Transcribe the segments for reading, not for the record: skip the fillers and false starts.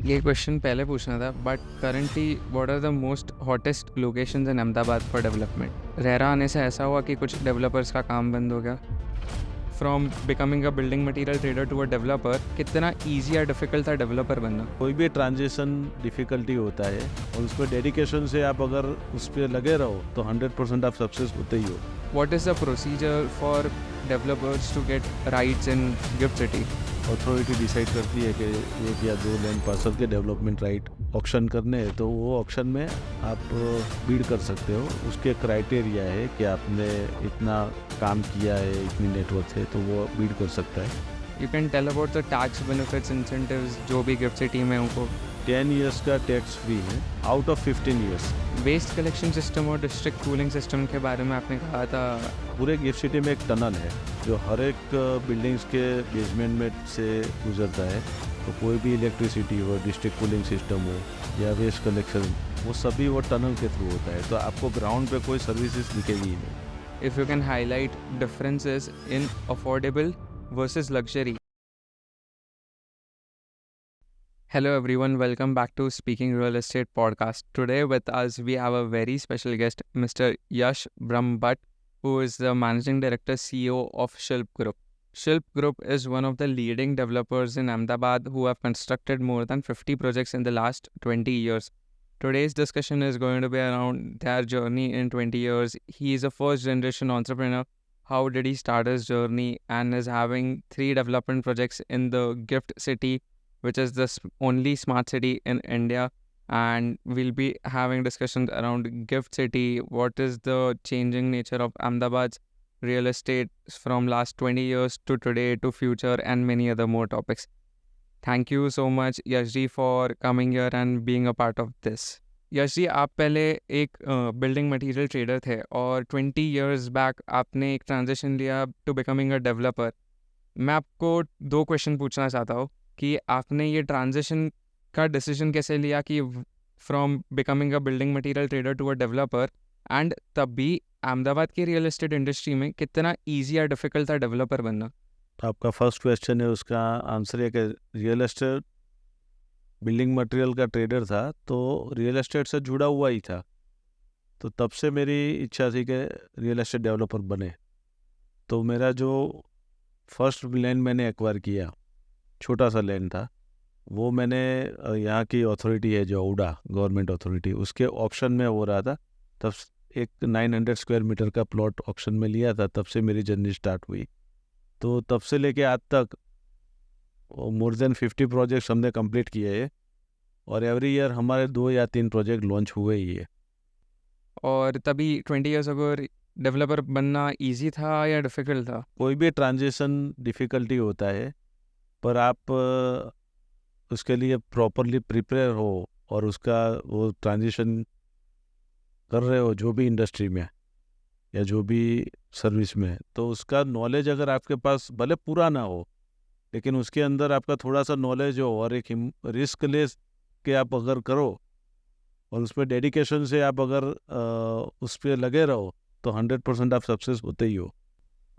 ये क्वेश्चन पहले पूछना था, but currently what are the most hottest locations in Ahmedabad for development? RERA आने से ऐसा हुआ कि कुछ डेवलपर्स का काम बंद हो गया? From becoming a building material trader to a developer, कितना ईजी या डिफिकल्ट था डेवलपर बनना? कोई भी ट्रांजिशन डिफ़िकल्टी होता है और उसमें डेडिकेशन से आप अगर उस पर लगे रहो तो 100% आप सक्सेस होते ही हो। What is the procedure for developers to get rights in GIFT City? Authority decide करती है कि 1 या 2 लैंड पार्सल के डेवलपमेंट राइट ऑक्शन करने हैं, तो वो ऑक्शन में आप बीड कर सकते हो। उसके क्राइटेरिया है कि आपने इतना काम किया है, इतनी नेटवर्थ है, तो वो बीड कर सकता है। You can tell about the tax benefits incentives जो भी गिफ्ट सिटी में उनको? 10 इयर्स का टैक्स फ्री है out of 15 years. Waste collection system और डिस्ट्रिक्ट कूलिंग सिस्टम के बारे में आपने कहा था। पूरे गिफ्ट सिटी में एक टनल है जो हर एक बिल्डिंग्स के बेसमेंट में से गुजरता है, तो कोई भी इलेक्ट्रिसिटी हो, डिस्ट्रिक्ट कूलिंग सिस्टम हो या वेस्ट कलेक्शन, वो सभी वो टनल के थ्रू होता है, तो आपको ग्राउंड पे कोई सर्विसेज दिखेगी ही नहीं। If you can highlight differences in affordable versus luxury. Hello everyone, welcome back to Speaking Real Estate podcast. Today with us we have a very special guest, Mr. Yash Brahmbhatt, who is the Managing Director CEO of Shilp Group. Shilp Group is one of the leading developers in Ahmedabad who have constructed more than 50 projects in the last 20 years. Today's discussion is going to be around their journey in 20 years. He is a first generation entrepreneur. How did he start his journey and is having 3 development projects in the Gift City, which is the only smart city in India. And we'll be having discussions around Gift City, what is the changing nature of Ahmedabad's real estate from last 20 years to today to future and many other more topics. Thank you so much Yashji for coming here and being a part of this. यशजी, आप पहले एक building material trader थे और 20 years back आपने एक transition लिया to becoming a developer. मैं आपको 2 क्वेश्चन पूछना चाहता हूँ कि आपने ये ट्रांजिशन का डिसीजन कैसे लिया कि from becoming a building material trader to a developer, and तब भी अहमदाबाद की रियल एस्टेट इंडस्ट्री में कितना ईजी या डिफिकल्ट था डेवलपर बनना? आपका फर्स्ट क्वेश्चन है, उसका आंसर है कि रियल एस्टेट बिल्डिंग मटेरियल का ट्रेडर था, तो रियल एस्टेट से जुड़ा हुआ ही था, तो तब से मेरी इच्छा थी कि रियल एस्टेट डेवलपर बने। तो मेरा जो फर्स्ट लैंड मैंने एक्वायर किया, छोटा सा लैंड था, वो मैंने यहाँ की अथॉरिटी है जो औडा गवर्नमेंट अथॉरिटी, उसके ऑक्शन में हो रहा था, तब एक 900 स्क्वायर मीटर का प्लॉट ऑक्शन में लिया था, तब से मेरी जर्नी स्टार्ट हुई। तो तब से लेके आज तक मोर देन 50 प्रोजेक्ट्स हमने कंप्लीट किए हैं और एवरी ईयर हमारे 2 या 3 प्रोजेक्ट लॉन्च हुए ही है। और तभी 20 इयर्स अगो डेवलपर बनना इजी था या डिफिकल्ट था? कोई भी ट्रांजिशन डिफ़िकल्टी होता है, पर आप उसके लिए प्रॉपरली प्रिपेयर हो और उसका वो ट्रांजिशन कर रहे हो जो भी इंडस्ट्री में या जो भी सर्विस में, तो उसका नॉलेज अगर आपके पास भले पूरा ना हो, लेकिन उसके अंदर आपका थोड़ा सा नॉलेज हो और एक रिस्क ले के आप अगर करो और उसमें डेडिकेशन से आप अगर उस पर लगे रहो तो 100% आप सक्सेस होते ही हो।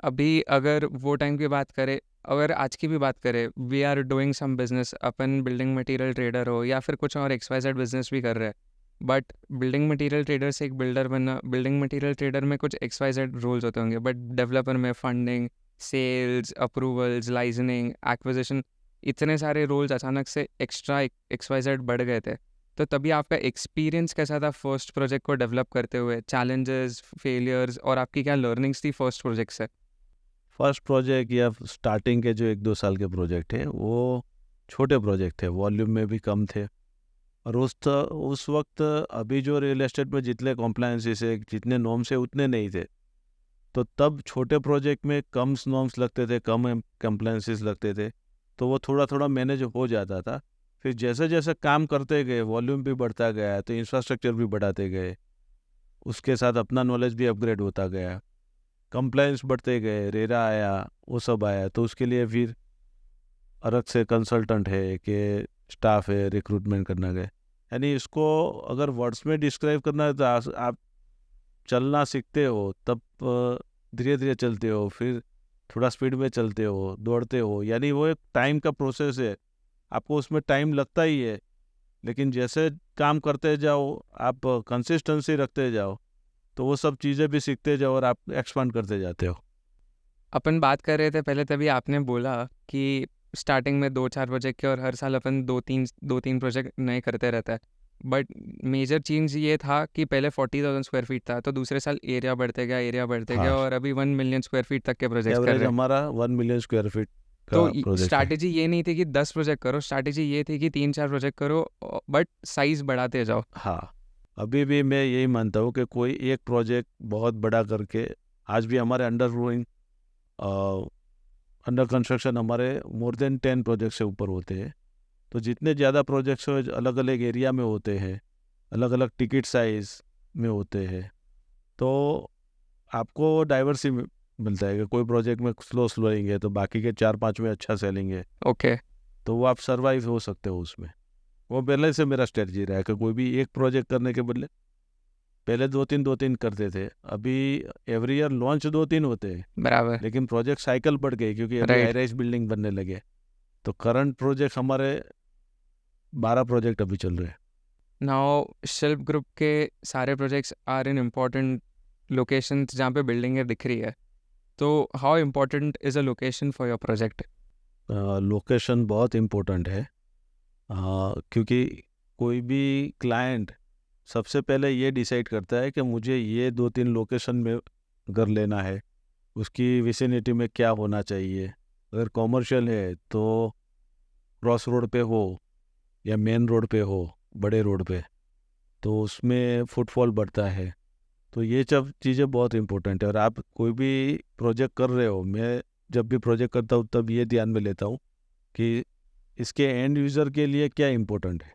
अभी अगर वो टाइम की बात करें, अगर आज की भी बात करें, we are doing some business, अपन बिल्डिंग मटेरियल ट्रेडर हो या फिर कुछ और XYZ बिजनेस भी कर रहे हैं, बट बिल्डिंग मटेरियल ट्रेडर से एक बिल्डर बनना, बिल्डिंग मटेरियल ट्रेडर में कुछ XYZ रोल्स होते होंगे, बट डेवलपर में funding, sales, approvals, liaisoning, acquisition, इतने सारे रोल्स अचानक से एक्स्ट्रा XYZ बढ़ गए थे. तो तभी आपका एक्सपीरियंस कैसा था फर्स्ट प्रोजेक्ट को डेवलप करते हुए? चैलेंजेस, फेलियर्स और आपकी क्या लर्निंग्स थी फर्स्ट प्रोजेक्ट से? फर्स्ट प्रोजेक्ट या स्टार्टिंग के जो 1-2 साल के प्रोजेक्ट हैं वो छोटे प्रोजेक्ट थे, वॉल्यूम में भी कम थे, और उस वक्त अभी जो रियल एस्टेट में जितने कॉम्प्लायंसेस है, जितने नॉर्म्स है, उतने नहीं थे। तो तब छोटे प्रोजेक्ट में कम नॉर्म्स लगते थे, कम कॉम्प्लायंसेस लगते थे, तो वो थोड़ा थोड़ा मैनेज हो जाता था। फिर जैसे जैसे काम करते गए, वॉल्यूम भी बढ़ता गया, तो इंफ्रास्ट्रक्चर भी बढ़ाते गए, उसके साथ अपना नॉलेज भी अपग्रेड होता गया, कंप्लायंस बढ़ते गए, रेरा आया, वो सब आया, तो उसके लिए फिर अलग से कंसल्टेंट है कि स्टाफ है, रिक्रूटमेंट करना गया। यानी इसको अगर वर्ड्स में डिस्क्राइब करना है तो आप चलना सीखते हो, तब धीरे धीरे चलते हो, फिर थोड़ा स्पीड में चलते हो, दौड़ते हो, यानी वो एक टाइम का प्रोसेस है, आपको उसमें टाइम लगता ही है, लेकिन जैसे काम करते जाओ, आप कंसिस्टेंसी रखते जाओ, तो वो सब चीज़ें भी सीखते जाओ और आप एक्सपांड करते जाते हो। अपन बात कर रहे थे पहले, तभी आपने बोला कि स्टार्टिंग में 2-4 प्रोजेक्ट के और हर साल अपन दो तीन प्रोजेक्ट नए करते रहता है। बट मेजर चेंज ये था कि पहले 40,000 स्क्वायर फीट था, तो दूसरे साल एरिया बढ़ते गया हाँ, और अभी 1 मिलियन स्क्वायर फीट तक के प्रोजेक्ट्स कर एवरेज रहे हैं। हमारा 1 मिलियन स्क्वायर फीट तो का प्रोजेक्ट है। स्ट्रैटेजी ये नहीं थी कि 10 प्रोजेक्ट करो, स्ट्रैटेजी ये थी कि 3-4 प्रोजेक्ट करो, बट साइज बढ़ाते जाओ। हाँ, अभी भी मैं यही मानता हूँ कि कोई एक प्रोजेक्ट बहुत बड़ा करके, आज भी हमारे अंडर कंस्ट्रक्शन हमारे मोर देन 10 प्रोजेक्ट से ऊपर होते हैं। तो जितने ज़्यादा प्रोजेक्ट्स अलग अलग एरिया में होते हैं, अलग अलग टिकट साइज में होते हैं, तो आपको डाइवर्सी मिलता है कि कोई प्रोजेक्ट में स्लो स्लोइंग है तो बाकी के 4-5 में अच्छा सेलिंग है, ओके। तो वो आप सर्वाइव हो सकते हो उसमें। वो पहले से मेरा स्ट्रेटजी रहा है कि कोई भी एक प्रोजेक्ट करने के बदले पहले दो तीन करते थे। अभी एवरी ईयर लॉन्च 2-3 होते हैं, बराबर। लेकिन प्रोजेक्ट साइकिल बढ़ गई क्योंकि अभी हाई राइट। राइज बिल्डिंग बनने लगे। तो करंट प्रोजेक्ट हमारे 12 प्रोजेक्ट अभी चल रहे हैं। नाउ शिल्प ग्रुप के सारे projects are in important locations जहाँ पे बिल्डिंगें दिख रही है। तो how important is a location for your project? Location बहुत इम्पोर्टेंट है, क्योंकि कोई भी क्लाइंट सबसे पहले ये डिसाइड करता है कि मुझे ये 2-3 लोकेशन में घर लेना है, उसकी विसिनिटी में क्या होना चाहिए। अगर कॉमर्शियल है तो क्रॉस रोड पे हो या मेन रोड पे हो, बड़े रोड पे, तो उसमें फुटफॉल बढ़ता है। तो ये सब चीज़ें बहुत इंपॉर्टेंट है। और आप कोई भी प्रोजेक्ट कर रहे हो, मैं जब भी प्रोजेक्ट करता हूँ तब ये ध्यान में लेता हूँ कि इसके एंड यूज़र के लिए क्या इम्पोर्टेंट है।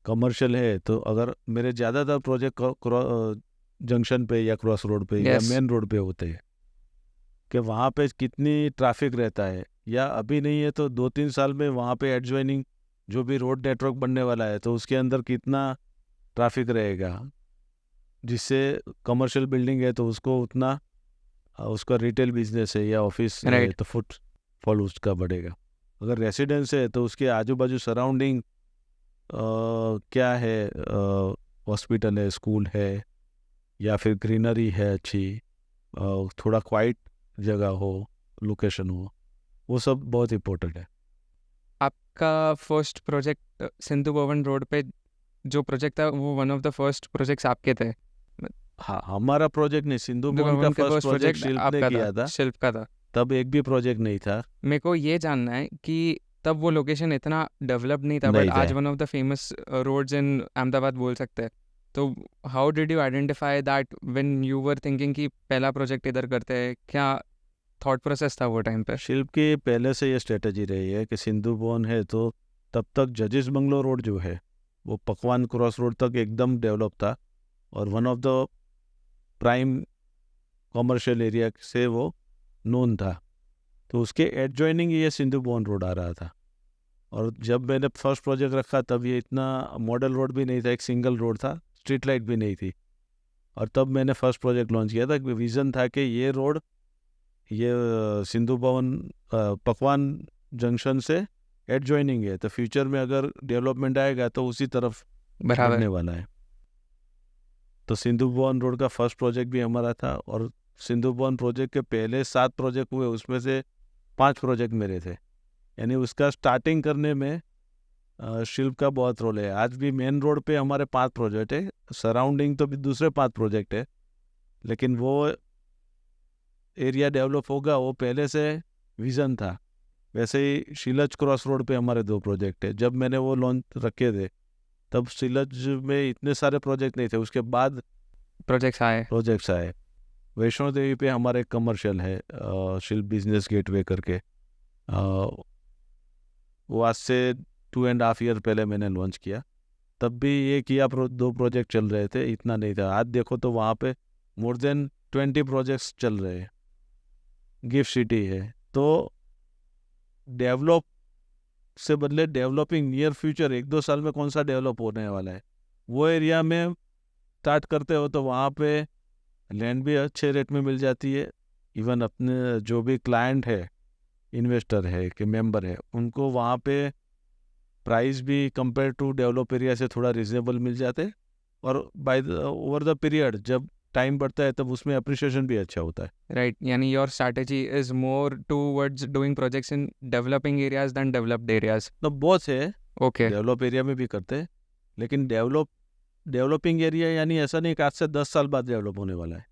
कमर्शियल है तो अगर मेरे ज़्यादातर प्रोजेक्ट जंक्शन पे या क्रॉस रोड पे या यस। मेन रोड पे होते हैं, कि वहाँ पे कितनी ट्रैफिक रहता है, या अभी नहीं है तो 2-3 साल में वहाँ पे एडजॉइनिंग जो भी रोड नेटवर्क बनने वाला है तो उसके अंदर कितना ट्रैफिक रहेगा, जिससे कमर्शियल बिल्डिंग है तो उसको उतना, उसका रिटेल बिजनेस है या ऑफिस है राइट। तो फुटफॉल उसका बढ़ेगा। अगर रेसिडेंस है तो उसके आजू बाजू सराउंडिंग क्या है, हॉस्पिटल है, स्कूल है, या फिर ग्रीनरी है अच्छी, थोड़ा क्वाइट जगह हो, लोकेशन हो, वो सब बहुत इम्पोर्टेंट है। आपका first project Sindhu Bhavan road पे जो प्रोजेक्ट था, वो one of the first projects आपके थे? हाँ, हमारा प्रोजेक्ट नहीं, सिंधु सिंधु भवन का भवन के फर्स्ट फर्स्ट प्रोजेक्ट प्रोजेक्ट शिल्प ने आपका था, किया था। शिल्प का था। तब एक भी प्रोजेक्ट नहीं था। मेरे को ये जानना है कि तब वो लोकेशन इतना डेवलप नहीं था, बट नहीं था। आज one of the famous roads in Ahmedabad बोल सकते हैं। तो how did you identify that when you were thinking कि पहला प्रोजेक्ट इधर करते हैं? क्या थॉट प्रोसेस था वो टाइम पे? शिल्प की पहले से ये स्ट्रेटजी रही है कि सिंधु भवन है तो तब तक जजिस बंगलो रोड जो है वो पकवान क्रॉस रोड तक एकदम डेवलप था, और one of the prime commercial area से वो नोन था। तो उसके एडजॉइनिंग ये सिंधु भवन रोड आ रहा था। और जब मैंने फर्स्ट प्रोजेक्ट रखा तब ये इतना मॉडल रोड भी नहीं था, एक सिंगल रोड था, स्ट्रीट लाइट भी नहीं थी। और तब मैंने फर्स्ट प्रोजेक्ट लॉन्च किया था। विज़न था कि ये रोड, ये सिंधु भवन पकवान जंक्शन से एडजॉइनिंग है, तो फ्यूचर में अगर डेवलपमेंट आएगा तो उसी तरफ बराबर। बढ़ने वाला है। तो सिंधु भवन रोड का फर्स्ट प्रोजेक्ट भी हमारा था, और सिंधु भवन प्रोजेक्ट के पहले 7 प्रोजेक्ट हुए, उसमें से 5 प्रोजेक्ट मेरे थे। यानी उसका स्टार्टिंग करने में शिल्प का बहुत रोल है। आज भी मेन रोड पे हमारे 5 प्रोजेक्ट है, सराउंडिंग तो भी दूसरे 5 प्रोजेक्ट है, लेकिन वो एरिया डेवलप होगा वो पहले से विज़न था। वैसे ही शीलज क्रॉस रोड पे हमारे 2 प्रोजेक्ट है। जब मैंने वो लॉन्च रखे थे तब शीलज में इतने सारे प्रोजेक्ट नहीं थे, उसके बाद प्रोजेक्ट्स आए। प्रोजेक्ट्स आए। वैष्णो देवी पे हमारे कमर्शियल है, शिल्प बिजनेस गेटवे करके, वो आज से 2.5 ईयर पहले मैंने लॉन्च किया। तब भी एक या 2 प्रोजेक्ट चल रहे थे, इतना नहीं था। आज देखो तो वहाँ पे मोर देन 20 प्रोजेक्ट्स चल रहे हैं। गिफ्ट सिटी है तो डेवलप से बदले डेवलपिंग, नियर फ्यूचर 1-2 साल में कौन सा डेवलप होने वाला है, वो एरिया में स्टार्ट करते हो तो वहाँ पे लैंड भी अच्छे रेट में मिल जाती है। इवन अपने जो भी क्लाइंट है, इन्वेस्टर है कि मेंबर है, उनको वहाँ पे प्राइस भी कंपेयर टू डेवलप एरिया से थोड़ा रिजनेबल मिल जाते, और by the over the period जब टाइम बढ़ता है तब उसमें अप्रिशिएशन भी अच्छा होता है। राइट, यानी your strategy is more towards doing projects in developing areas than developed areas. तो बहुत से ओके, डेवलप एरिया में भी करते हैं, लेकिन डेवलपिंग एरिया यानी ऐसा नहीं कि आज से 10 साल बाद डेवलप होने वाला है,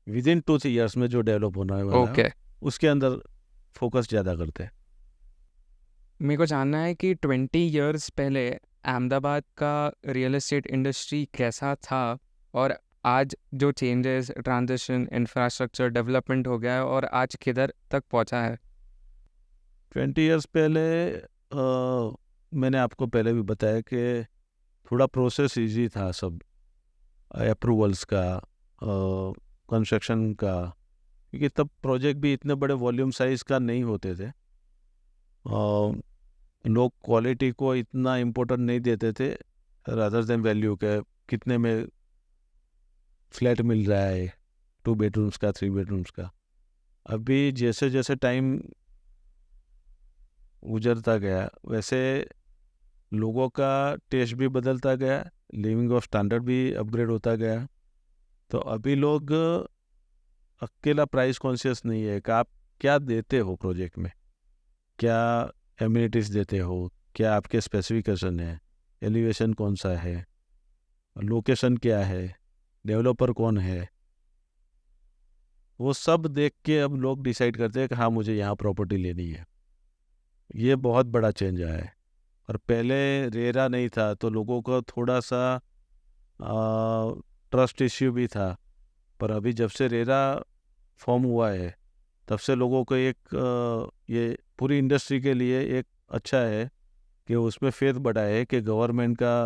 विद इन 2-3 ईयर्स में जो डेवलप होने वाला है ओके। उसके अंदर फोकस ज़्यादा करते हैं। मेरे को जानना है कि 20 इयर्स पहले अहमदाबाद का रियल एस्टेट इंडस्ट्री कैसा था, और आज जो चेंजेस, ट्रांजिशन, इंफ्रास्ट्रक्चर डेवलपमेंट हो गया है, और आज किधर तक पहुंचा है। 20 ईयर्स पहले मैंने आपको पहले भी बताया कि थोड़ा प्रोसेस इजी था, सब अप्रूवल्स का, कंस्ट्रक्शन का, क्योंकि तब प्रोजेक्ट भी इतने बड़े वॉल्यूम साइज का नहीं होते थे। लोग क्वालिटी को इतना इम्पोर्टेंट नहीं देते थे रादर देन वैल्यू के, कितने में फ्लैट मिल रहा है, 2 बेडरूम्स का, 3 बेडरूम्स का। अभी जैसे जैसे टाइम गुजरता गया वैसे लोगों का टेस्ट भी बदलता गया, लिविंग ऑफ स्टैंडर्ड भी अपग्रेड होता गया। तो अभी लोग अकेला प्राइस कॉन्शियस नहीं है कि आप क्या देते हो प्रोजेक्ट में, क्या एमिनिटीज़ देते हो, क्या आपके स्पेसिफिकेशन है, एलिवेशन कौन सा है, लोकेशन क्या है, डेवलपर कौन है, वो सब देख के अब लोग डिसाइड करते हैं कि हाँ मुझे यहाँ प्रॉपर्टी लेनी है। ये बहुत बड़ा चेंज आया है। और पहले रेरा नहीं था तो लोगों को थोड़ा सा ट्रस्ट इश्यू भी था, पर अभी जब से रेरा फॉर्म हुआ है तब से लोगों को एक ये पूरी इंडस्ट्री के लिए एक अच्छा है कि उसमें फेथ बढ़ा है कि गवर्नमेंट का,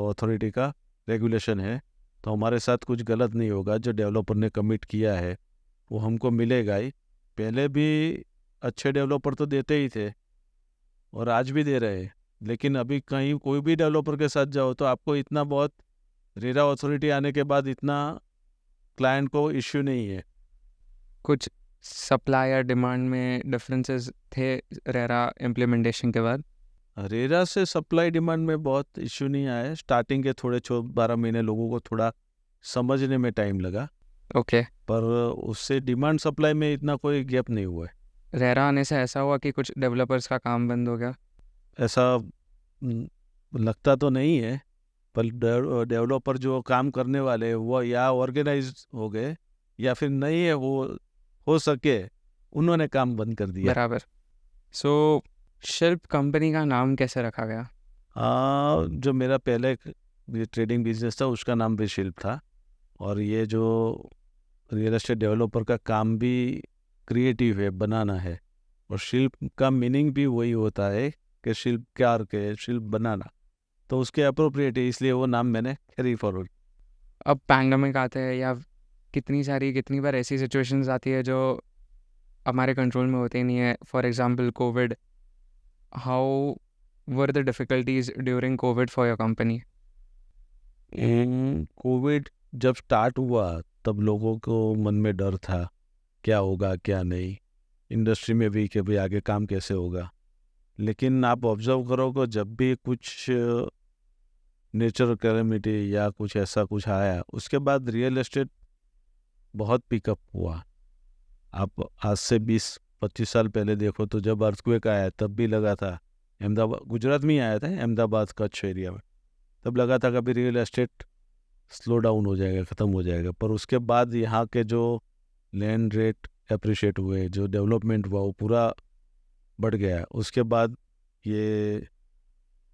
अथॉरिटी का रेगुलेशन है, तो हमारे साथ कुछ गलत नहीं होगा। जो डेवलपर ने कमिट किया है वो हमको मिलेगा ही। पहले भी अच्छे डेवलपर तो देते ही थे और आज भी दे रहे हैं, लेकिन अभी कहीं कोई भी डेवलपर के साथ जाओ तो आपको इतना बहुत रेरा अथॉरिटी आने के बाद इतना क्लाइंट को इश्यू नहीं है। कुछ सप्लाई या डिमांड में डिफरेंसेस थे रेरा इम्प्लीमेंटेशन के बाद? रेरा से सप्लाई डिमांड में बहुत इश्यू नहीं आया है। स्टार्टिंग के थोड़े 12 महीने लोगों को थोड़ा समझने में टाइम लगा, ओके। पर उससे डिमांड सप्लाई में इतना कोई गैप नहीं हुआ है। रेरा आने से ऐसा हुआ कि कुछ डेवलपर्स का काम बंद हो गया? ऐसा लगता तो नहीं है, पर डेवलपर जो काम करने वाले हैं वो या ऑर्गेनाइज हो गए या फिर नहीं है, वो हो सके उन्होंने काम बंद कर दिया। बराबर। सो शिल्प कंपनी का नाम कैसे रखा गया? जो मेरा पहले ट्रेडिंग बिजनेस था उसका नाम भी शिल्प था, और ये जो रियल एस्टेट डेवलपर का काम भी क्रिएटिव है, बनाना है, और शिल्प का मीनिंग भी वही होता है कि शिल्पकार के शिल्प बनाना, तो उसके अप्रोप्रिएट है, इसलिए वो नाम मैंने कैरी फॉरवर्ड। अब पैंडमिक आते हैं या कितनी बार ऐसी सिचुएशंस आती है जो हमारे कंट्रोल में होती नहीं है। For example Covid, how were the difficulties during Covid for your company? Covid जब स्टार्ट हुआ तब लोगों को मन में डर था, क्या होगा क्या नहीं, इंडस्ट्री में भी कि भाई आगे काम कैसे होगा। लेकिन आप ऑब्जर्व करोगे जब भी कुछ नेचुरल कैलेमिटी या कुछ ऐसा कुछ आया, उसके बाद रियल एस्टेट बहुत पिकअप हुआ। आप आज से 20-25 साल पहले देखो तो जब अर्थक्वेक आया तब भी लगा था, अहमदाबाद, गुजरात में ही आया था, अहमदाबाद कच्छ एरिया में, तब लगा था कभी रियल एस्टेट स्लो डाउन हो जाएगा, ख़त्म हो जाएगा। पर उसके बाद यहाँ के जो लैंड रेट अप्रिशिएट हुए, जो डेवलपमेंट हुआ वो पूरा बढ़ गया। उसके बाद ये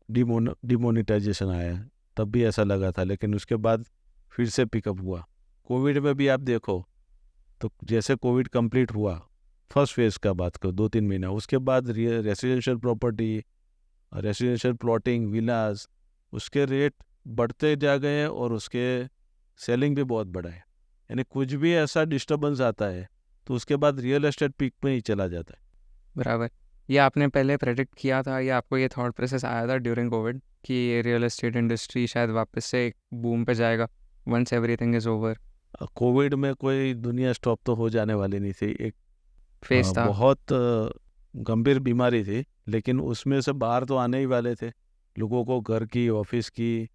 डिमोनेटाइजेशन आया, तब भी ऐसा लगा था, लेकिन उसके बाद फिर से पिकअप हुआ। कोविड में भी आप देखो तो जैसे कोविड कंप्लीट हुआ, फर्स्ट फेज का बात करो 2-3 महीना, उसके बाद रेसिडेंशियल प्रॉपर्टी, रेसिडेंशियल प्लॉटिंग, विलास, उसके रेट बढ़ते जा गए और उसके सेलिंग भी बहुत बढ़ा है। यानी कुछ भी ऐसा डिस्टर्बेंस आता है तो उसके बाद रियल एस्टेट पीक में ही चला जाता है। बराबर। ये आपने पहले प्रेडिक्ट किया था या आपको ये थॉट प्रोसेस आया था ड्यूरिंग कोविड कि ये रियल एस्टेट इंडस्ट्री शायद वापस से एक बूम पे जाएगा once everything is over? Covid में कोई दुनिया स्टॉप तो हो जाने वाली नहीं थी, एक फेस था। बहुत गंभीर बीमारी थी, लेकिन उसमें से बाहर तो आने ही वाले थे। लोगों को घर की, ऑफिस की,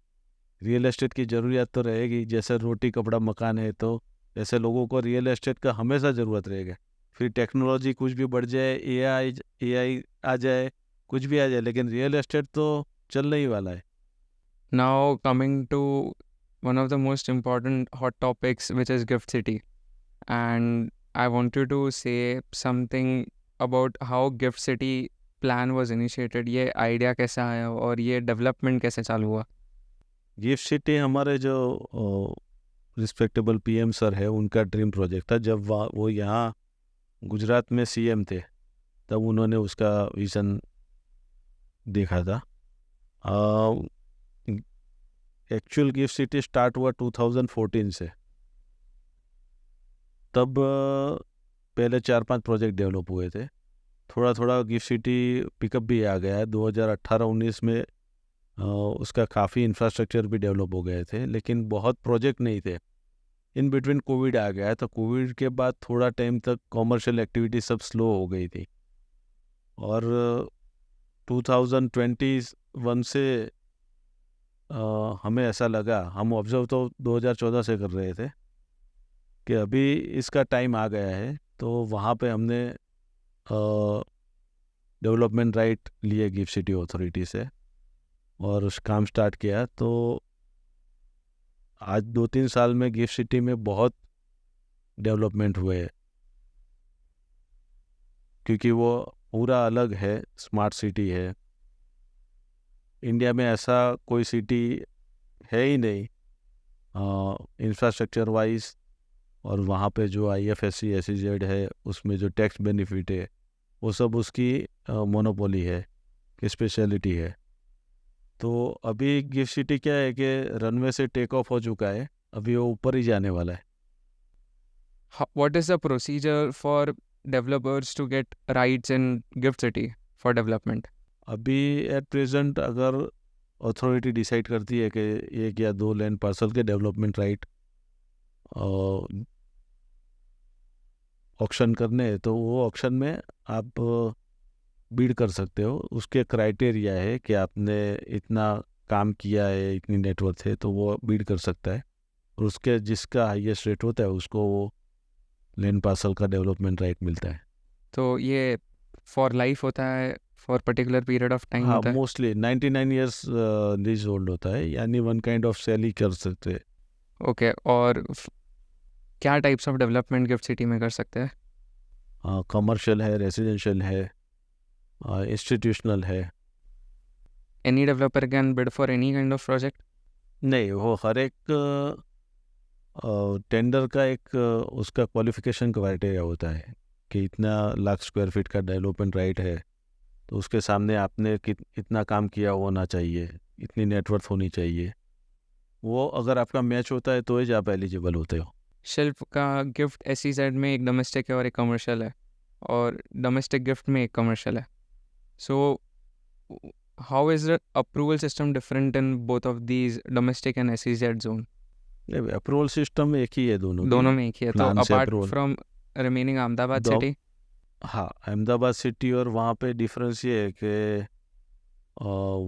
रियल एस्टेट की ज़रूरत तो रहेगी। जैसे रोटी कपड़ा मकान है, तो ऐसे लोगों को रियल एस्टेट का हमेशा ज़रूरत रहेगा। फिर टेक्नोलॉजी कुछ भी बढ़ जाए, एआई आ जाए, कुछ भी आ जाए, लेकिन रियल एस्टेट तो चलने ही वाला है। Now coming to one of the most important hot topics, which is Gift City, and I want you to say something about how Gift City plan was initiated. ये idea कैसे आया और ये development कैसे चालू हुआ? गिफ्ट सिटी हमारे जो रिस्पेक्टेबल पीएम सर है, उनका ड्रीम प्रोजेक्ट था। जब वो यहाँ गुजरात में सीएम थे, तब उन्होंने उसका विज़न देखा था। एक्चुअल गिफ्ट सिटी स्टार्ट हुआ 2014 से। तब पहले 4-5 प्रोजेक्ट डेवलप हुए थे। थोड़ा थोड़ा गिफ्ट सिटी पिकअप भी आ गया है। 2018-19 में उसका काफ़ी इंफ्रास्ट्रक्चर भी डेवलप हो गए थे, लेकिन बहुत प्रोजेक्ट नहीं थे। इन बिटवीन कोविड आ गया, तो कोविड के बाद थोड़ा टाइम तक कॉमर्शियल एक्टिविटी सब स्लो हो गई थी। और 2021 से हमें ऐसा लगा, हम ऑब्जर्व तो 2014 से कर रहे थे, कि अभी इसका टाइम आ गया है। तो वहाँ पे हमने डेवलपमेंट राइट लिए गिफ्ट सिटी अथॉरिटी से और उस काम स्टार्ट किया। तो आज 2-3 साल में गिफ्ट सिटी में बहुत डेवलपमेंट हुए हैं, क्योंकि वो पूरा अलग है, स्मार्ट सिटी है। इंडिया में ऐसा कोई सिटी है ही नहीं इंफ्रास्ट्रक्चर वाइज, और वहाँ पे जो IFSC SEZ है, उसमें जो टैक्स बेनिफिट है, वो सब उसकी मोनोपोली है, कि स्पेशलिटी है। तो अभी गिफ्ट सिटी क्या है कि रनवे से टेक ऑफ हो चुका है, अभी वो ऊपर ही जाने वाला है। What is the procedure for developers to get rights in Gift City for development? अभी एट प्रेजेंट अगर अथॉरिटी डिसाइड करती है कि 1 या 2 लैंड पार्सल के डेवलपमेंट राइट ऑक्शन करने हैं, तो वो ऑक्शन में आप बीड कर सकते हो। उसके क्राइटेरिया है कि आपने इतना काम किया है, इतनी नेटवर्थ है, तो वो बीड कर सकता है। और उसके जिसका हाईएस्ट रेट होता है, उसको वो लैंड पार्सल का डेवलपमेंट राइट मिलता है। तो ये फॉर लाइफ होता है, for particular period of time हाँ, होता है? मोस्टली 99 ईयर्स लीज होल्ड होता है, यानी वन काइंड ऑफ सेल ही कर सकते हैं। ओके, और क्या types of development gift City में कर सकते हैं? कमर्शियल है, रेजिडेंशियल है, इंस्टीट्यूशनल है। Any developer can bid for any kind of project? नहीं, वो हर एक टेंडर का एक उसका क्वालिफिकेशन क्राइटेरिया होता है कि इतना लाख स्क्वायर फीट का डेवलपमेंट राइट है, तो उसके सामने आपने इतना काम किया होना चाहिए, इतनी नेटवर्थ होनी चाहिए। वो अगर आपका मैच होता है तो ही आप एलिजिबल होते हो। शिल्प का गिफ्ट SEZ में एक डोमेस्टिक है और एक कमर्शियल है, और डोमेस्टिक गिफ्ट में एक कमर्शियल है। So how is the approval system different in both of these, domestic and SEZ zone? Approval system एक ही है दोनों दोनों में एक ही है। तो प्लान से apart approval. From remaining Ahmedabad दो- सिटी? हाँ, अहमदाबाद सिटी और वहाँ पे डिफरेंस ये है कि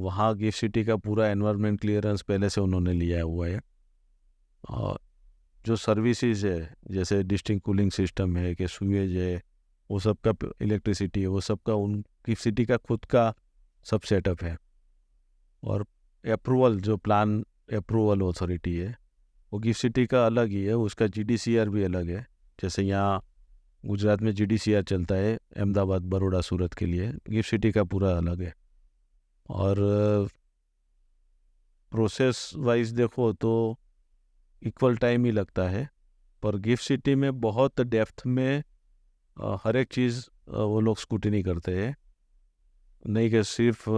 वहाँ गिफ्ट सिटी का पूरा एनवायरनमेंट क्लियरेंस पहले से उन्होंने लिया हुआ है। और जो सर्विसेज है, जैसे डिस्टिंक्ट कूलिंग सिस्टम है, कि सुएज है, वो सब का, इलेक्ट्रिसिटी है, वो सब का उन गिफ्ट सिटी का खुद का सब सेटअप है। और अप्रूवल, जो प्लान अप्रूवल अथॉरिटी है, वो गिफ्ट सिटी का अलग ही है, उसका GDCR भी अलग है। जैसे यहाँ गुजरात में GDCR चलता है अहमदाबाद, बड़ौदा, सूरत के लिए, गिफ्ट सिटी का पूरा अलग है। और प्रोसेस वाइज देखो तो इक्वल टाइम ही लगता है, पर गिफ्ट सिटी में बहुत डेप्थ में हर एक चीज़ वो लोग स्क्रूटिनी करते हैं। नहीं कि सिर्फ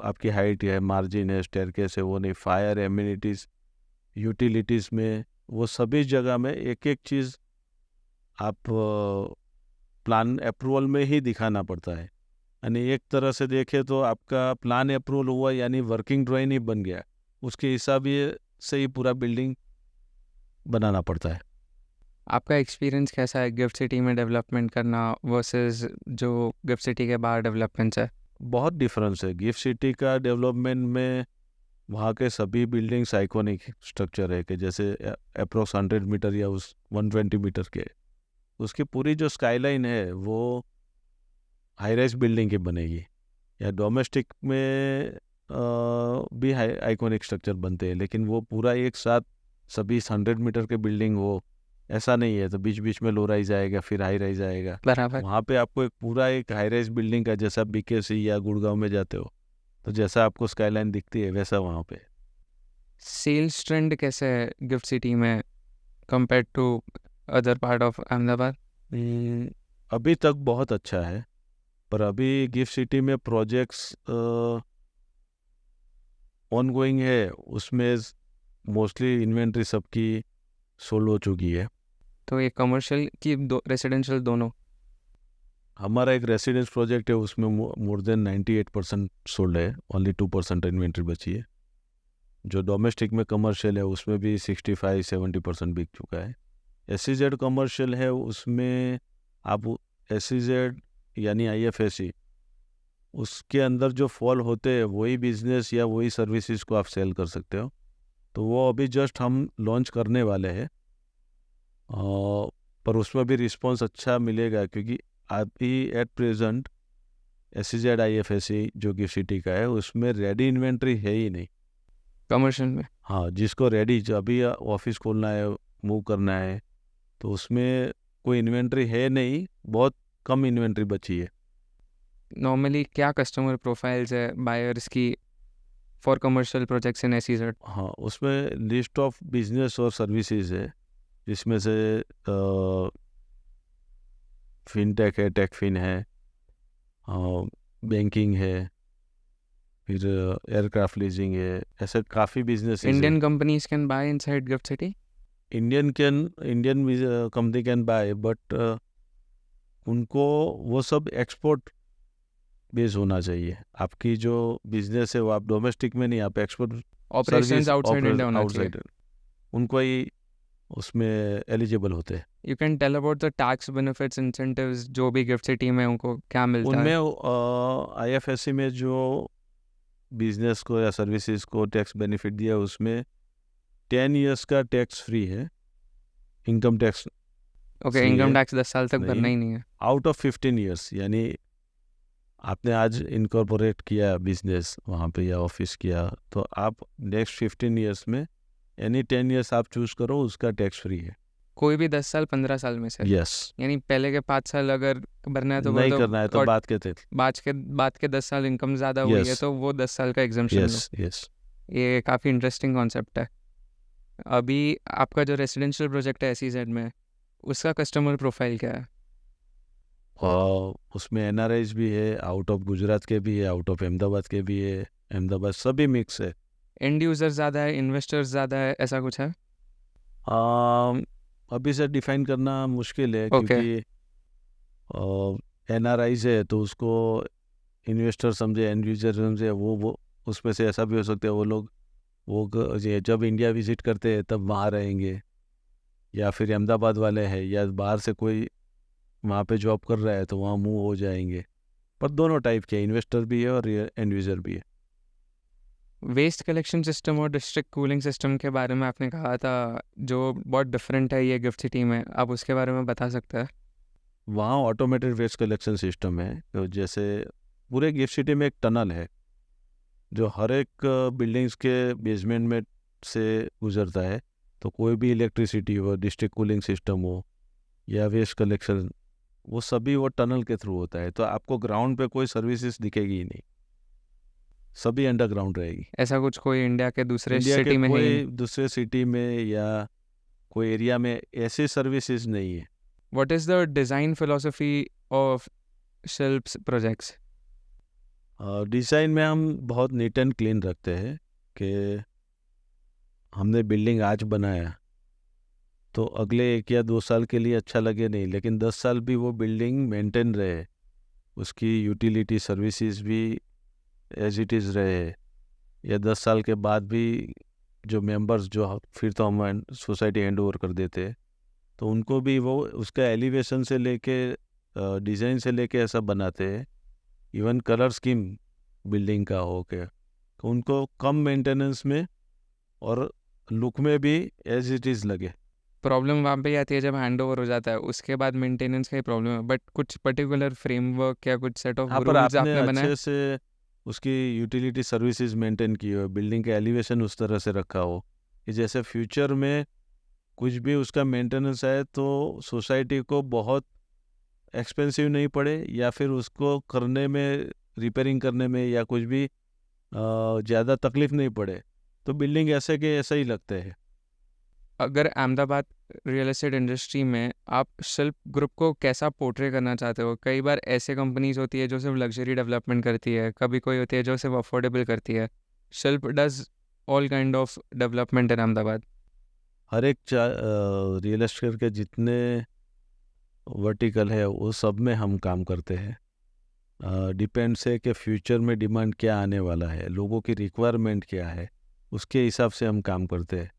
आपकी हाइट है, मार्जिन है, स्टेयरकेस है, वो नहीं, फायर, एम्यूनिटीज़, यूटिलिटीज़ में, वो सभी जगह में एक एक चीज़ आप प्लान अप्रूवल में ही दिखाना पड़ता है। यानी एक तरह से देखें तो आपका प्लान अप्रूवल हुआ, यानी वर्किंग ड्राइंग ही बन गया, उसके हिसाब से ही पूरा बिल्डिंग बनाना पड़ता है। आपका एक्सपीरियंस कैसा है गिफ्ट सिटी में डेवलपमेंट करना वर्सेस जो गिफ्ट सिटी के बाहर डेवलपमेंट्स है? बहुत डिफरेंस है। गिफ्ट सिटी का डेवलपमेंट में वहाँ के सभी बिल्डिंग्स आइकॉनिक स्ट्रक्चर है कि जैसे अप्रोक्स 100 मीटर या उस 120 मीटर के, उसकी पूरी जो स्काईलाइन है वो हाई राइज बिल्डिंग की बनेगी। या डोमेस्टिक में भी हाई आइकॉनिक स्ट्रक्चर बनते हैं, लेकिन वो पूरा एक साथ सभी 100 मीटर के बिल्डिंग हो ऐसा नहीं है। तो बीच बीच में लो राइज आएगा, फिर हाई राइज आएगा। बराबर। वहाँ पे आपको एक पूरा एक हाई राइज बिल्डिंग का, जैसा बीकेसी या गुड़गांव में जाते हो तो जैसा आपको स्काईलाइन दिखती है वैसा वहाँ पे। सेल्स ट्रेंड कैसे है गिफ्ट सिटी में compare to other part of Ahmedabad? अभी तक बहुत अच्छा है, पर अभी गिफ्ट सिटी में प्रोजेक्ट्स ऑनगोइंग है, उसमें मोस्टली इन्वेंट्री सबकी सोल्ड हो चुकी है। तो ये कमर्शियल की रेसिडेंशियल दोनों? हमारा एक रेसिडेंस प्रोजेक्ट है, उसमें मोर देन 98% सोल्ड है, ओनली 2% इन्वेंट्री बची है। जो डोमेस्टिक में कमर्शियल है उसमें भी 65-70% बिक चुका है। SEZ कमर्शियल है, उसमें आप SEZ यानी IFSC, उसके अंदर जो फॉल होते हैं वही बिजनेस या वही सर्विसेज को आप सेल कर सकते हो। तो वो अभी जस्ट हम लॉन्च करने वाले हैं, पर उसमें भी रिस्पांस अच्छा मिलेगा, क्योंकि अभी एट प्रेजेंट SEZ IFSC जो गिफ्ट सिटी का है उसमें रेडी इन्वेंट्री है ही नहीं कमर्शियल में? हाँ, जिसको रेडी जो अभी ऑफिस खोलना है, मूव करना है, तो उसमें कोई इन्वेंट्री है नहीं, बहुत कम इन्वेंट्री बची है। नॉर्मली क्या कस्टमर प्रोफाइल्स है बायर्स की for commercial projects in SEZ? हाँ, उसमें लिस्ट ऑफ बिजनेस और सर्विसेज है, जिसमें से फिनटेक है, टेकफिन है, बैंकिंग है, फिर एयरक्राफ्ट लीजिंग है, ऐसे काफ़ी business. Indian companies can buy inside gift city? Indian company can buy, but उनको वो सब एक्सपोर्ट बेस होना चाहिए। आपकी जो बिजनेस है वो आप डोमेस्टिक में नहीं, आप एक्सपोर्ट ऑपरेशंस आउटसाइड इंडिया होना चाहिए। आउटसाइड उनको ही उसमें एलिजिबल होते हैं। You can tell about the tax benefits incentives जो भी गिफ्ट सिटी में उनको क्या मिलता है? उनमें IFSC में जो बिजनेस को या सर्विसेज को टैक्स बेनिफिट दिया उसमें 10 इयर्स का टैक्स फ्री है, income tax okay, free income है टैक्स 10 साल तक भरना ही नहीं है। Out of 15 years. यानी आपने आज इनकॉर्पोरेट किया बिजनेस वहाँ पे या ऑफिस किया, तो आप नेक्स्ट 15 इयर्स में एनी 10 इयर्स आप चूज करो, उसका टैक्स फ्री है। कोई भी 10 साल 15 साल में से? यस। यानी पहले के 5 साल अगर भरना है तो नहीं भर दो, करना है तो और बात के थे। बाद के 10 साल इनकम ज़्यादा हुई है Yes. तो वो 10 साल का एग्जम्पशन लो। Yes yes. ये काफ़ी इंटरेस्टिंग कॉन्सेप्ट है। अभी आपका जो रेसिडेंशियल प्रोजेक्ट है SEZ में, उसका कस्टमर प्रोफाइल क्या है? और उसमें NRIs भी है, आउट ऑफ गुजरात के भी है, आउट ऑफ अहमदाबाद के भी है, अहमदाबाद सभी मिक्स है। एंड यूज़र ज़्यादा है, इन्वेस्टर्स ज़्यादा है, ऐसा कुछ है? अभी से डिफाइन करना मुश्किल है, Okay. क्योंकि NRIs है तो उसको इन्वेस्टर समझे, एंड यूजर समझे, वो उसमें से ऐसा भी हो सकता है वो लोग जब इंडिया विजिट करते हैं तब वहाँ रहेंगे, या फिर अहमदाबाद वाले हैं या बाहर से कोई वहाँ पे जॉब कर रहा है तो वहाँ मूव हो जाएंगे। पर दोनों टाइप के इन्वेस्टर भी है और एंड यूजर भी है। वेस्ट कलेक्शन सिस्टम और डिस्ट्रिक्ट कूलिंग सिस्टम के बारे में आपने कहा था, जो बहुत डिफरेंट है ये गिफ्ट सिटी में, आप उसके बारे में बता सकते हैं? वहाँ ऑटोमेटेड वेस्ट कलेक्शन सिस्टम है, तो जैसे पूरे गिफ्ट सिटी में एक टनल है जो हर एक बिल्डिंग्स के बेसमेंट में से गुजरता है। तो कोई भी इलेक्ट्रिसिटी हो, डिस्ट्रिक्ट कूलिंग सिस्टम हो या वेस्ट कलेक्शन, वो सभी वो टनल के थ्रू होता है। तो आपको ग्राउंड पे कोई सर्विसेज दिखेगी ही नहीं, सभी अंडरग्राउंड रहेगी। ऐसा कुछ कोई इंडिया के दूसरे इंडिया सिटी के में है ही कोई नहीं? दूसरे सिटी में या कोई एरिया में ऐसी सर्विसेज नहीं है। What is the design philosophy of Shilp's projects? Design में हम बहुत नीट एंड क्लीन रखते हैं कि हमने बिल्डिंग आज बनाया तो अगले 1 या 2 साल के लिए अच्छा लगे नहीं, लेकिन 10 साल भी वो बिल्डिंग मेंटेन रहे, उसकी यूटिलिटी सर्विसेज भी एज इट इज़ रहे, या 10 साल के बाद भी जो मेंबर्स जो फिर तो हम सोसाइटी हैंड ओवर कर देते हैं, तो उनको भी वो उसका एलिवेशन से लेके डिज़ाइन से लेके ऐसा बनाते हैं इवन कलर स्कीम बिल्डिंग का हो के, तो उनको कम मेंटेनेंस में और लुक में भी एज इट इज़ लगे। प्रॉब्लम वहाँ पे ही आती है जब हैंड ओवर हो जाता है, उसके बाद मेंटेनेंस का ही प्रॉब्लम है। बट कुछ पर्टिकुलर फ्रेमवर्क या कुछ सेट ऑफ हाँ, पर रूल्स आपने आपने बनाए? अच्छे से उसकी यूटिलिटी सर्विसेज मेंटेन की हो, बिल्डिंग का एलिवेशन उस तरह से रखा हो कि जैसे फ्यूचर में कुछ भी उसका मेंटेनेंस है तो सोसाइटी को बहुत एक्सपेंसिव नहीं पड़े, या फिर उसको करने में, रिपेयरिंग करने में या कुछ भी ज़्यादा तकलीफ नहीं पड़े। तो बिल्डिंग ऐसे के ऐसे ही लगते हैं। अगर अहमदाबाद रियल एस्टेट इंडस्ट्री में आप शिल्प ग्रुप को कैसा पोर्ट्रे करना चाहते हो? कई बार ऐसे कंपनीज होती है जो सिर्फ लग्जरी डेवलपमेंट करती है, कभी कोई होती है जो सिर्फ अफोर्डेबल करती है। Shilp does all kind of development in Ahmedabad. हर एक रियल एस्टेट के जितने वर्टिकल है वो सब में हम काम करते हैं। डिपेंड्स है कि फ्यूचर में डिमांड क्या आने वाला है, लोगों की रिक्वायरमेंट क्या है, उसके हिसाब से हम काम करते हैं।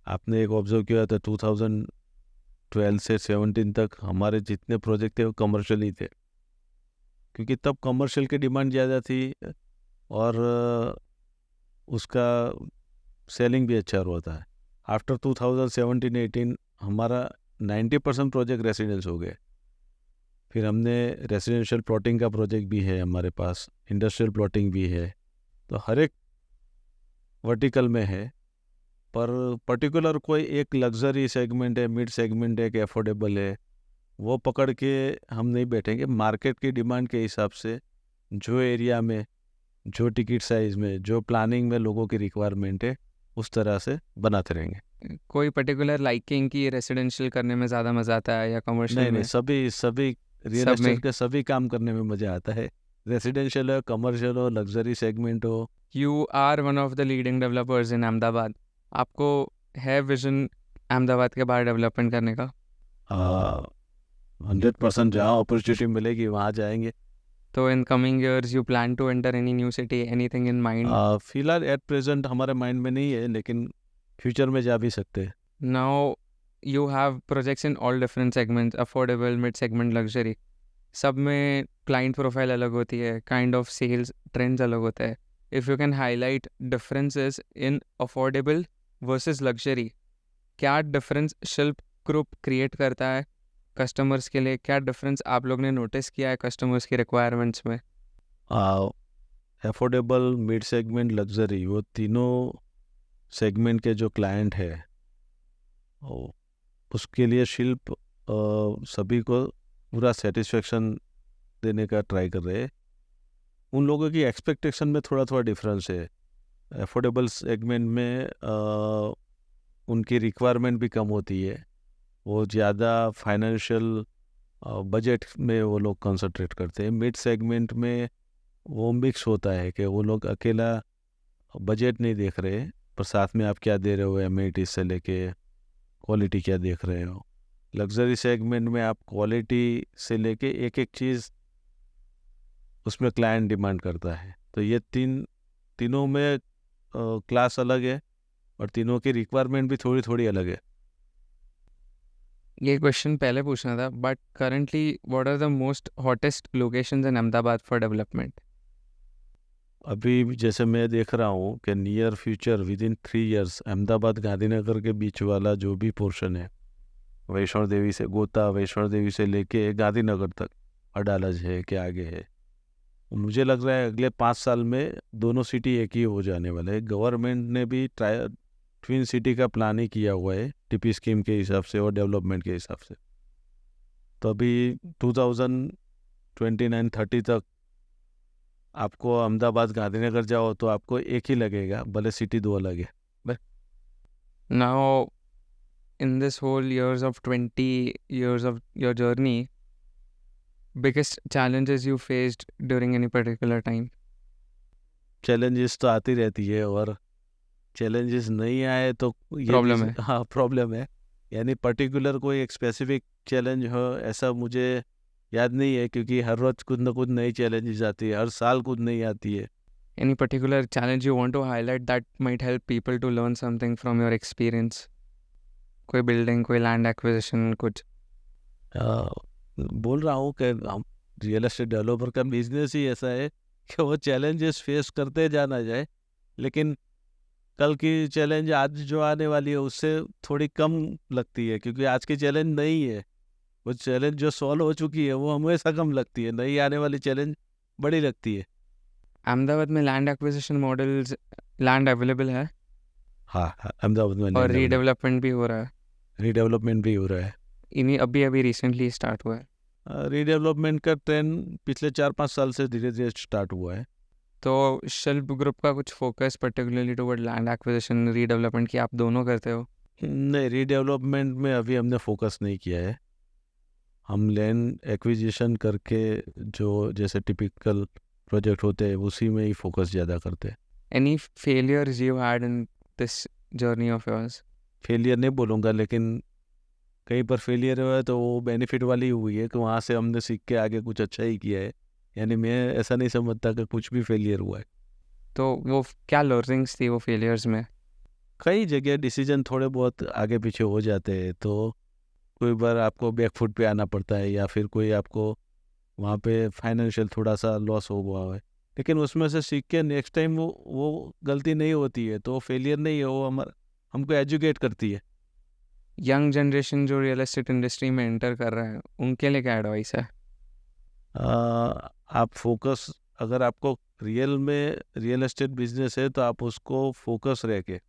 आपने एक ऑब्जर्व किया था 2012 से 17 तक हमारे जितने प्रोजेक्ट थे वो कमर्शियल ही थे, क्योंकि तब कमर्शियल की डिमांड ज़्यादा थी और उसका सेलिंग भी अच्छा होता है। आफ्टर 2017-18 हमारा 90% प्रोजेक्ट रेसिडेंस हो गए। फिर हमने रेसिडेंशियल प्लॉटिंग का प्रोजेक्ट भी है हमारे पास, इंडस्ट्रियल प्लॉटिंग भी है, तो हर एक वर्टिकल में है। पर पर्टिकुलर कोई एक लग्जरी सेगमेंट है, मिड सेगमेंट है कि अफोर्डेबल है, वो पकड़ के हम नहीं बैठेंगे। मार्केट की डिमांड के हिसाब से जो एरिया में, जो टिकट साइज़ में, जो प्लानिंग में लोगों की रिक्वायरमेंट है, उस तरह से बनाते रहेंगे। कोई पर्टिकुलर लाइकिंग की रेसिडेंशियल करने में ज़्यादा मज़ा आता है या कमर्शियल नहीं नहीं, में? सभी सभी रियल सब में। एस्टेट के सभी काम करने में मज़ा आता है। रेसिडेंशियल हो, कमर्शियल हो, लग्जरी सेगमेंट हो। You are one of the leading developers in Ahmedabad. आपको है विजन अहमदाबाद के बाहर डेवलपमेंट करने का? 100% जहाँ अपॉर्चुनिटी मिलेगी वहाँ जाएंगे। तो in coming years you plan to enter any new city, anything in mind? फिलहाल एट प्रेजेंट हमारे माइंड में नहीं है, लेकिन फ्यूचर में जा भी सकते हैं। Now you have projects in all different segments, affordable, mid segment, luxury. सब में क्लाइंट प्रोफाइल अलग होती है, काइंड ऑफ सेल्स ट्रेंड्स अलग होता है। If you can highlight differences in affordable versus luxury, क्या डिफरेंस शिल्प ग्रुप क्रिएट करता है कस्टमर्स के लिए? क्या डिफरेंस आप लोग ने नोटिस किया है कस्टमर्स की रिक्वायरमेंट्स में? अफोर्डेबल, मिड सेगमेंट, लग्जरी, वो तीनों सेगमेंट के जो क्लाइंट है वो- उसके लिए शिल्प सभी को पूरा सेटिस्फेक्शन देने का ट्राई कर रहे हैं। उन लोगों की एक्सपेक्टेशन में थोड़ा थोड़ा डिफरेंस है। अफोर्डेबल सेगमेंट में उनकी रिक्वायरमेंट भी कम होती है, वो ज़्यादा फाइनेंशियल बजट में वो लोग कंसंट्रेट करते हैं। मिड सेगमेंट में वो मिक्स होता है कि वो लोग अकेला बजट नहीं देख रहे, पर साथ में आप क्या दे रहे हो, एमिनिटीज से लेके क्वालिटी क्या देख रहे हो। लग्जरी सेगमेंट में आप क्वालिटी से लेके एक एक चीज़ उसमें क्लाइंट डिमांड करता है। तो ये तीनों में क्लास अलग है और तीनों की रिक्वायरमेंट भी थोड़ी थोड़ी अलग है। ये क्वेश्चन पहले पूछना था, but currently what are the most hottest locations in Ahmedabad for development? अभी जैसे मैं देख रहा हूँ कि near future within 3 years Ahmedabad Gandhinagar के बीच वाला जो भी पोर्शन है, वैष्णो देवी से गोता, वैष्णो देवी से लेके गांधीनगर तक, अडालज है के आगे है, मुझे लग रहा है अगले 5 साल में दोनों सिटी एक ही हो जाने वाले है। गवर्नमेंट ने भी ट्विन सिटी का प्लान ही किया हुआ है टीपी स्कीम के हिसाब से और डेवलपमेंट के हिसाब से। तो अभी 2029-30 तक आपको अहमदाबाद गांधीनगर जाओ तो आपको एक ही लगेगा, भले सिटी दो अलग है। Now in this whole years of 20 years of your journey, biggest challenges you faced during any particular time? Challenges तो आती रहती है, और चैलेंजेस नहीं आए तो ये भी प्रॉब्लम है। हाँ प्रॉब्लम है। यानी पर्टिकुलर कोई एक स्पेसिफिक चैलेंज हो ऐसा मुझे याद नहीं है, क्योंकि हर रोज कुछ ना कुछ नई चैलेंजेस आती है, हर साल कुछ नई आती है। Any particular challenge you want to highlight that might help people to learn something from your experience? कोई बिल्डिंग, कोई लैंड एक्विजिशन, कुछ? बोल रहा हूँ कि हम रियल एस्टेट डेवलपर का बिजनेस ही ऐसा है कि वो चैलेंजेस फेस करते जाना जाए, लेकिन कल की चैलेंज आज जो आने वाली है उससे थोड़ी कम लगती है, क्योंकि आज की चैलेंज नहीं है, वो चैलेंज जो सॉल्व हो चुकी है वो हमेशा कम लगती है, नई आने वाली चैलेंज बड़ी लगती है। अहमदाबाद में land acquisition models, land available है हाँ हाँ, अहमदाबाद में और रीडेवलपमेंट भी हो रहा है। रीडेवलपमेंट भी हो रहा है। इन्हीं अभी रिसेंटली स्टार्ट हुआ है। रीडेवलपमेंट का ट्रेंड पिछले 4-5 साल से धीरे धीरे स्टार्ट हुआ है। तो शिल्प ग्रुप का कुछ focus particularly toward land acquisition, redevelopment की आप दोनों करते हो? नहीं, रीडेवलपमेंट में अभी हमने फोकस नहीं किया है। हम लैंड एक्विजिशन करके जो जैसे टिपिकल प्रोजेक्ट होते हैं उसी में ही फोकस ज़्यादा करते हैं। Any failures you had in this journey of yours? Failure नहीं बोलूँगा, लेकिन कहीं पर फेलियर हुआ है तो वो बेनिफिट वाली हुई है कि वहाँ से हमने सीख के आगे कुछ अच्छा ही किया है। यानी मैं ऐसा नहीं समझता कि कुछ भी फेलियर हुआ है। तो वो क्या लर्निंग्स थी वो फेलियर्स में? कई जगह डिसीजन थोड़े बहुत आगे पीछे हो जाते हैं, तो कोई बार आपको बैकफुट पे आना पड़ता है, या फिर कोई आपको वहाँ पे फाइनेंशियल थोड़ा सा लॉस हो हुआ है, लेकिन उसमें से सीख के नेक्स्ट टाइम वो गलती नहीं होती है, तो फेलियर नहीं है, वो हमको एजुकेट करती है। यंग जनरेशन जो रियल एस्टेट इंडस्ट्री में एंटर कर रहा है उनके लिए क्या एडवाइस है? आप फोकस, अगर आपको रियल एस्टेट बिजनेस है तो आप उसको फोकस रह के,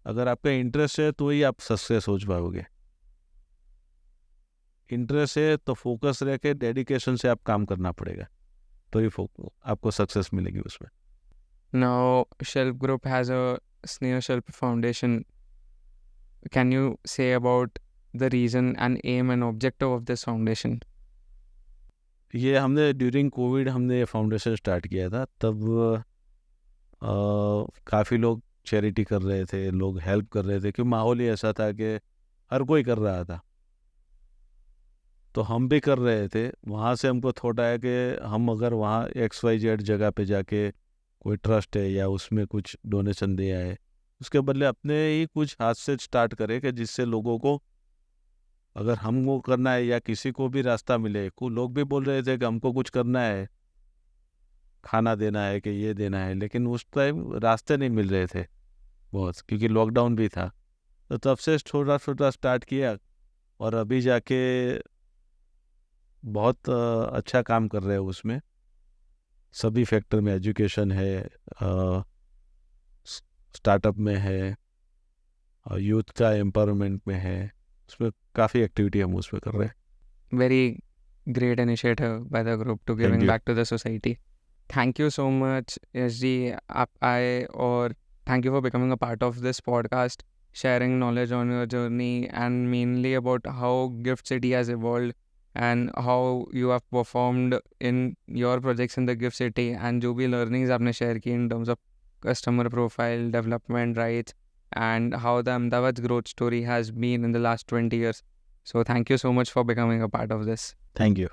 अगर आपका इंटरेस्ट है तो ही आप सक्सेस हो पाओगे। इंटरेस्ट है तो फोकस रह के डेडिकेशन से आप काम करना पड़ेगा, तो ही आपको सक्सेस मिलेगी उसमें। Now, Shelp Group has a Sneha Shelp Foundation. Can you say about the reason and aim and objective of this foundation? ये हमने ड्यूरिंग कोविड हमने ये फाउंडेशन स्टार्ट किया था, तब काफ़ी लोग चैरिटी कर रहे थे, लोग हेल्प कर रहे थे, क्योंकि माहौल ही ऐसा था कि हर कोई कर रहा था, तो हम भी कर रहे थे। वहाँ से हमको थॉट आया कि हम अगर वहाँ XYZ जगह पे जाके कोई ट्रस्ट है या उसमें कुछ डोनेशन दे आए, उसके बदले अपने ही कुछ हाथ से स्टार्ट करें, कि जिससे लोगों को, अगर हमको करना है या किसी को भी रास्ता मिले। कुछ लोग भी बोल रहे थे कि हमको कुछ करना है, खाना देना है कि ये देना है, लेकिन उस टाइम रास्ते नहीं मिल रहे थे बहुत, क्योंकि लॉकडाउन भी था। तो तब से छोटा छोटा स्टार्ट किया, और अभी जाके बहुत अच्छा काम कर रहे हैं उसमें। सभी फैक्टर में, एजुकेशन है, स्टार्टअप में है, यूथ का एम्पावरमेंट में है, उसमें काफ़ी एक्टिविटी हम उसमें कर रहे हैं। Very great initiative by the group to giving you. back to the society. Thank you so much, SG. Or thank you for becoming a part of this podcast, sharing knowledge on your journey and mainly about how Gift City has evolved and how you have performed in your projects in the Gift City, and जो भी learnings आपने share की in terms of customer profile, development rights, and how the Ahmedabad's growth story has been in the last 20 years. So thank you so much for becoming a part of this. Thank you.